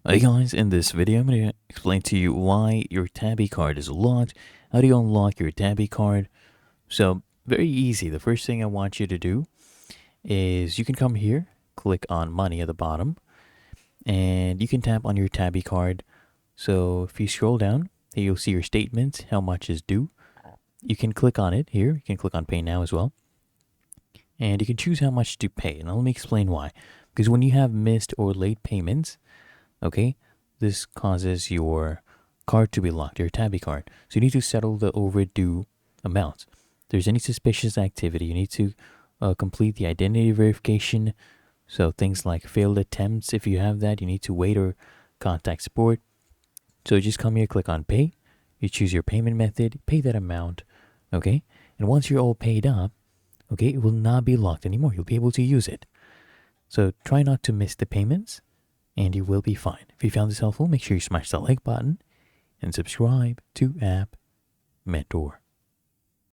Hey guys, in this video I'm going to explain to you why your Tabby card is locked. How do you unlock your Tabby card? So, very easy. The first thing I want you to do is you can come here, click on money at the bottom, and you can tap on your Tabby card. So if you scroll down, here you'll see your statement, how much is due. You can click on it here. You can click on pay now as well. And you can choose how much to pay. Now let me explain why. Because when you have missed or late payments, okay, this causes your card to be locked, your Tabby card. So you need to settle the overdue amounts. If there's any suspicious activity, you need to complete the identity verification. So things like failed attempts, if you have that, you need to wait or contact support. So you just come here, click on pay. You choose your payment method, pay that amount, okay? And once you're all paid up, okay, it will not be locked anymore. You'll be able to use it. So try not to miss the payments, and you will be fine. If you found this helpful, make sure you smash that like button and subscribe to App Mentor.